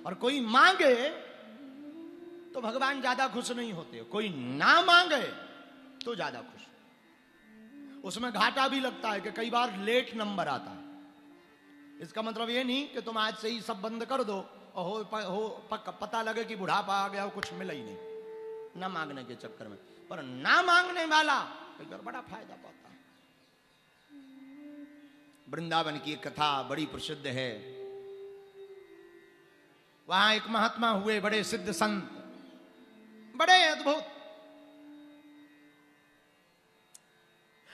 और कोई मांगे तो भगवान ज्यादा खुश नहीं होते, कोई ना मांगे तो ज्यादा खुश। उसमें घाटा भी लगता है कि कई बार लेट नंबर आता है। इसका मतलब ये नहीं कि तुम आज से ही सब बंद कर दो और पता लगे कि बुढ़ापा आ गया, कुछ मिला ही नहीं ना मांगने के चक्कर में। पर ना मांगने वाला कई बार बड़ा फायदा पाता है। वृंदावन की एक कथा बड़ी प्रसिद्ध है। वहां एक महात्मा हुए, बड़े सिद्ध संत, बड़े अद्भुत।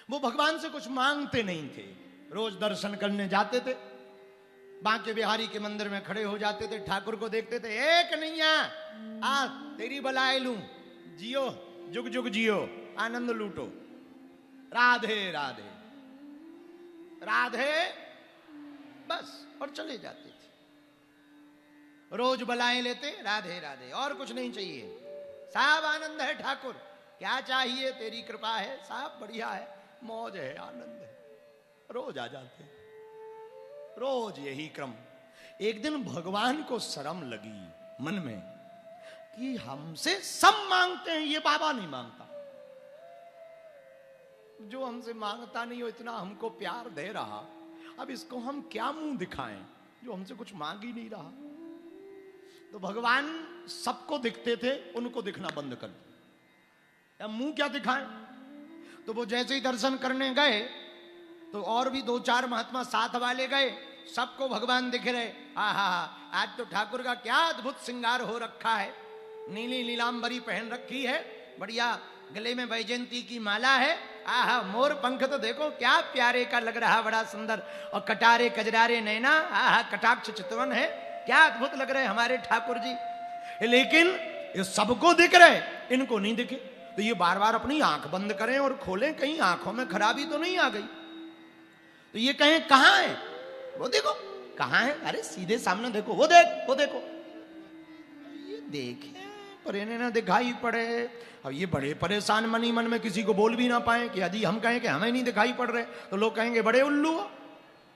वो भगवान से कुछ मांगते नहीं थे, रोज दर्शन करने जाते थे, बांके बिहारी के मंदिर में खड़े हो जाते थे, ठाकुर को देखते थे, एक नैया आ तेरी बलाए लूं, जियो जुग जुग जियो, आनंद लूटो, राधे राधे राधे, बस, और चले जाते थे। रोज बलाएं लेते, राधे राधे, और कुछ नहीं चाहिए, साहब आनंद है ठाकुर, क्या चाहिए, तेरी कृपा है, साहब बढ़िया है, मौज है, आनंद है, रोज आ जाते, रोज यही क्रम। एक दिन भगवान को शर्म लगी मन में कि हमसे सब मांगते हैं, ये बाबा नहीं मांगता। जो हमसे मांगता नहीं हो, इतना हमको प्यार दे रहा, अब इसको हम क्या मुंह दिखाएं जो हमसे कुछ मांग ही नहीं रहा। तो भगवान सबको दिखते थे, उनको दिखना बंद कर दिया। मुंह क्या दिखाएं। तो वो जैसे ही दर्शन करने गए तो और भी दो चार महात्मा साथ वाले गए, सबको भगवान दिख रहे। आहा, आज तो ठाकुर का क्या अद्भुत श्रृंगार हो रखा है, नीली नीलांबरी पहन रखी है, बढ़िया गले में वैजयंती की माला है, आहा मोर पंख तो देखो क्या प्यारे का लग रहा, बड़ा सुंदर, और कटारे कजरारे नैना, आहा कटाक्ष चितवन है, क्या अद्भुत लग रहे हमारे ठाकुर जी। लेकिन ये सबको दिख रहे, इनको नहीं दिखे। तो ये बार बार अपनी आंख बंद करें और खोलें, कहीं आंखों में खराबी तो नहीं आ गई। तो ये कहें कहां है, वो देखो कहां है, अरे सीधे सामने देखो, वो देख वो देखो, ये देखे पर इन्हें ना दिखाई पड़े। अब ये बड़े परेशान मनी मन में, किसी को बोल भी ना पाए कि यदि हम कहें कि हमें नहीं दिखाई पड़ रहे तो लोग कहेंगे बड़े उल्लू हो,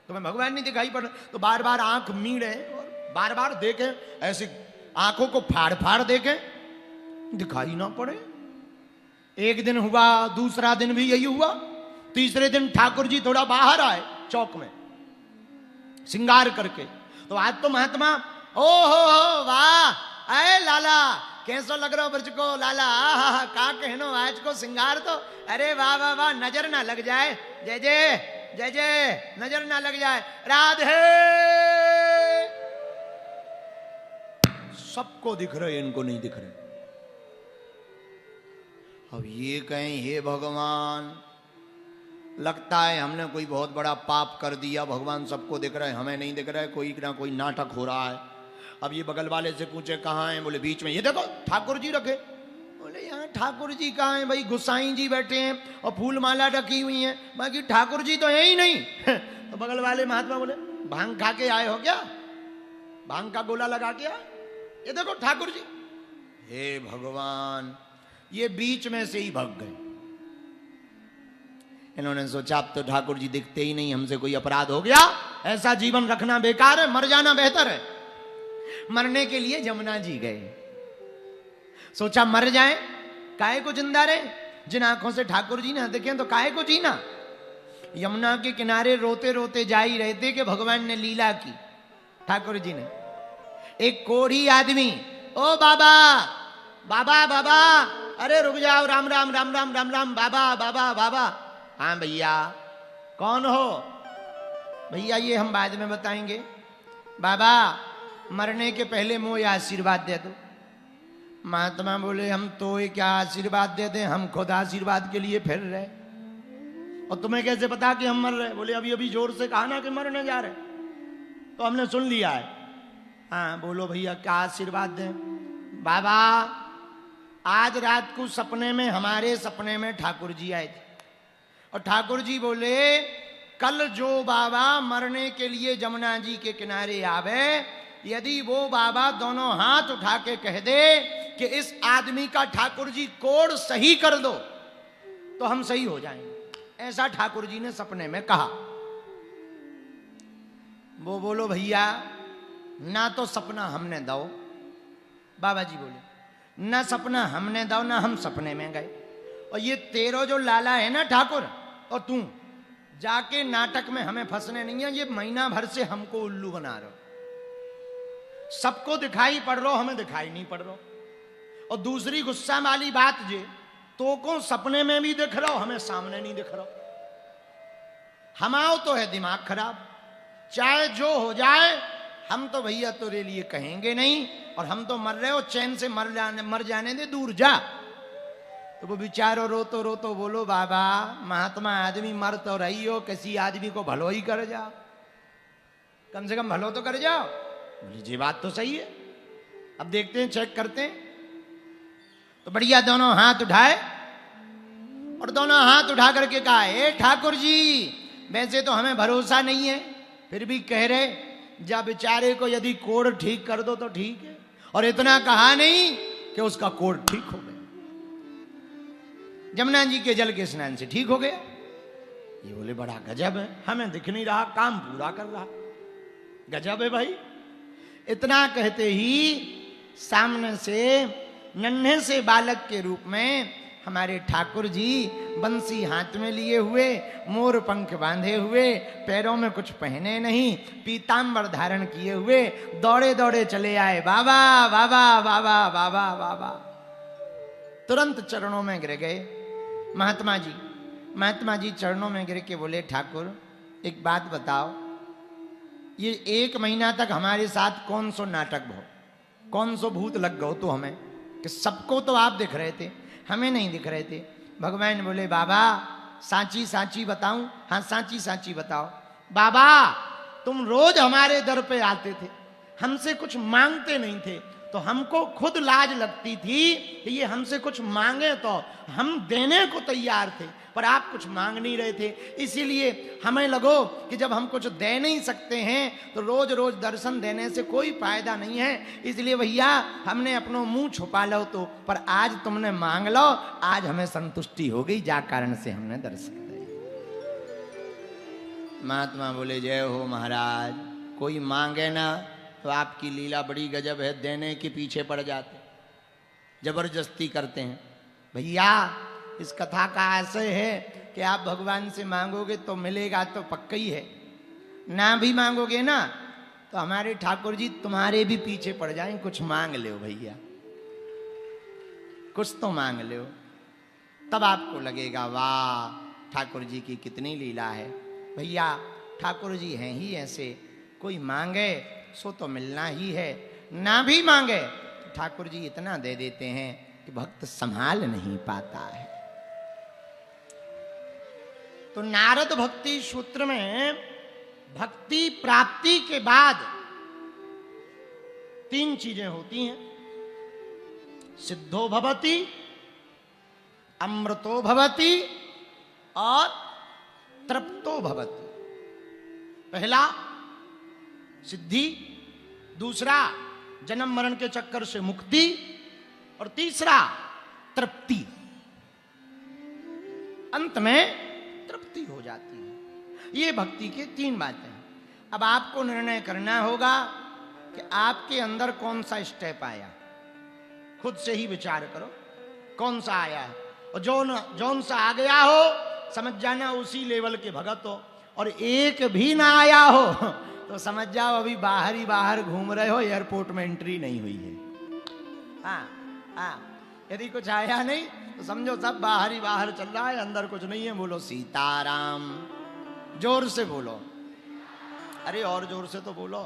तुम्हें भगवान नहीं दिखाई पड़ रहे। तो बार बार आंख मीड़े और बार बार देखें, ऐसे आंखों को फाड़ फाड़ देखें, दिखाई ना पड़े। एक दिन हुआ, दूसरा दिन भी यही हुआ, तीसरे दिन ठाकुर जी थोड़ा बाहर आए चौक में श्रृंगार करके। तो आज तो महात्मा, ओ हो वाह, अरे लाला कैसो लग रहा ब्रज को लाला, आहा का कहनो आज को श्रृंगार तो, अरे वाह वाह वाह, नजर ना लग जाए, जय जय जय जय, नजर ना लग जाए, राधे। सबको दिख रहे, इनको नहीं दिख रहे। अब ये कहें हे भगवान, लगता है हमने कोई बहुत बड़ा पाप कर दिया, भगवान सबको दिख रहे, हमें नहीं दिख रहे, कोई ना कोई नाटक हो रहा है। अब ये बगल वाले से पूछे कहाँ हैं, बोले बीच में, ये देखो ठाकुर जी रखे। बोले यहाँ ठाकुर जी कहाँ हैं भाई, गोसाई जी बैठे हैं और फूल माला रखी हुई है, बाकी ठाकुर जी तो है ही नहीं। तो बगल वाले महात्मा बोले भांग खा के आए हो क्या, भांग का गोला लगा के आए, ये देखो ठाकुर जी। हे भगवान, ये बीच में से ही भाग गए। इन्होंने सोचा अब तो ठाकुर जी दिखते ही नहीं, हमसे कोई अपराध हो गया, ऐसा जीवन रखना बेकार है, मर जाना बेहतर है। मरने के लिए यमुना जी गए, सोचा मर जाए, काहे को जिंदा रहे, जिन आंखों से ठाकुर जी ने देखे तो काहे को जीना। यमुना के किनारे रोते रोते जा ही रहते कि भगवान ने लीला की, ठाकुर जी ने। एक कोढ़ी आदमी, ओ बाबा बाबा बाबा, अरे रुक जाओ, राम राम राम राम राम राम, बाबा बाबा बाबा। हाँ भैया, कौन हो भैया, ये हम बाद में बताएंगे। बाबा मरने के पहले मुझे आशीर्वाद दे दो। महात्मा बोले हम तो क्या आशीर्वाद दे दें, हम खुद आशीर्वाद के लिए फिर रहे, और तुम्हें कैसे पता कि हम मर रहे। बोले अभी अभी जोर से कहा ना कि मरने जा रहे, तो हमने सुन लिया है। हाँ बोलो भैया क्या आशीर्वाद दें। बाबा आज रात को सपने में, हमारे सपने में ठाकुर जी आए थे, और ठाकुर जी बोले कल जो बाबा मरने के लिए जमुना जी के किनारे आवे, यदि वो बाबा दोनों हाथ उठा के कह दे कि इस आदमी का ठाकुर जी कोड़ सही कर दो, तो हम सही हो जाएंगे। ऐसा ठाकुर जी ने सपने में कहा। वो बोलो भैया ना तो सपना हमने दो, बाबा जी बोले, ना सपना हमने दो ना हम सपने में गए। और ये तेरो जो लाला है ना ठाकुर और तू, जाके नाटक में हमें फंसने नहीं है। ये महीना भर से हमको उल्लू बना रहे हो। सबको दिखाई पड़ रहा, हमें दिखाई नहीं पड़ रहा। और दूसरी गुस्सा वाली बात ये, तो को सपने में भी दिख रहा हो, हमें सामने नहीं दिख रहा। हमाओ तो है दिमाग खराब, चाहे जो हो जाए हम तो भैया तेरे लिए कहेंगे नहीं, और हम तो मर रहे हो, चैन से मर जाने दे, दूर जा। तो वो बेचारो रोतो बोलो, बाबा महात्मा आदमी मर तो रही हो, किसी आदमी को भलो ही कर जाओ, कम से कम भलो तो कर जाओ। बोली जी बात तो सही है, अब देखते हैं, चेक करते हैं। तो बढ़िया दोनों हाथ उठाए और दोनों हाथ उठा करके कहा, ए ठाकुर जी वैसे तो हमें भरोसा नहीं है, फिर भी कह रहे जब बेचारे को यदि कोढ़ ठीक कर दो तो ठीक है। और इतना कहा नहीं कि उसका कोढ़ ठीक हो गया, जमुना जी के जल के स्नान से ठीक हो गया। ये बोले बड़ा गजब है, हमें दिख नहीं रहा, काम पूरा कर रहा, गजब है भाई। इतना कहते ही सामने से नन्हे से बालक के रूप में हमारे ठाकुर जी बंसी हाथ में लिए हुए, मोर पंख बांधे हुए, पैरों में कुछ पहने नहीं, पीतांबर धारण किए हुए दौड़े दौड़े चले आए। बाबा बाबा बाबा बाबा बाबा, तुरंत चरणों में गिर गए। महात्मा जी चरणों में गिर के बोले, ठाकुर एक बात बताओ, ये 1 महीना तक हमारे साथ कौन सो नाटक भो, कौन सो भूत लग गो तो हमें, कि सबको तो आप दिख रहे थे, हमें नहीं दिख रहे थे। भगवान बोले, बाबा सांची सांची बताऊं? हाँ सांची सांची बताओ। बाबा तुम रोज हमारे दर पे आते थे, हमसे कुछ मांगते नहीं थे, तो हमको खुद लाज लगती थी कि ये हमसे कुछ मांगे, तो हम देने को तैयार थे, पर आप कुछ मांग नहीं रहे थे। इसीलिए हमें लगो कि जब हम कुछ दे नहीं सकते हैं तो रोज रोज दर्शन देने से कोई फायदा नहीं है, इसलिए भैया हमने अपनो मुंह छुपा लो तो, पर आज तुमने मांग लो, आज हमें संतुष्टि हो गई, जा कारण से हमने दर्शन दिए। महात्मा बोले, जय हो महाराज, कोई मांगे ना तो आपकी लीला बड़ी गजब है, देने के पीछे पड़ जाते, जबरदस्ती करते हैं। भैया इस कथा का आशय है कि आप भगवान से मांगोगे तो मिलेगा तो पक्का ही है, ना भी मांगोगे ना तो हमारे ठाकुर जी तुम्हारे भी पीछे पड़ जाएं। कुछ मांग लो भैया, कुछ तो मांग लो, तब आपको लगेगा वाह ठाकुर जी की कितनी लीला है। भैया ठाकुर जी हैं ही ऐसे, कोई मांगे सो तो मिलना ही है, ना भी मांगे तो ठाकुर जी इतना दे देते हैं कि भक्त संभाल नहीं पाता है। तो नारद भक्ति सूत्र में भक्ति प्राप्ति के बाद 3 चीजें होती हैं, सिद्धो भवति, अमृतो भवति और तृप्तो भवति। पहला सिद्धि, दूसरा जन्म मरण के चक्कर से मुक्ति, और तीसरा तृप्ति, अंत में तृप्ति हो जाती है। ये भक्ति के 3 बातें हैं। अब आपको निर्णय करना होगा कि आपके अंदर कौन सा स्टेप आया, खुद से ही विचार करो कौन सा आया है, और जौन सा आ गया हो समझ जाना उसी लेवल के भगत हो, और एक भी ना आया हो तो समझ जाओ अभी बाहर ही बाहर घूम रहे हो, एयरपोर्ट में एंट्री नहीं हुई है। यदि कुछ आया नहीं तो समझो सब बाहर ही बाहर चल रहा है, अंदर कुछ नहीं है। बोलो सीताराम, जोर से बोलो, अरे और जोर से तो बोलो।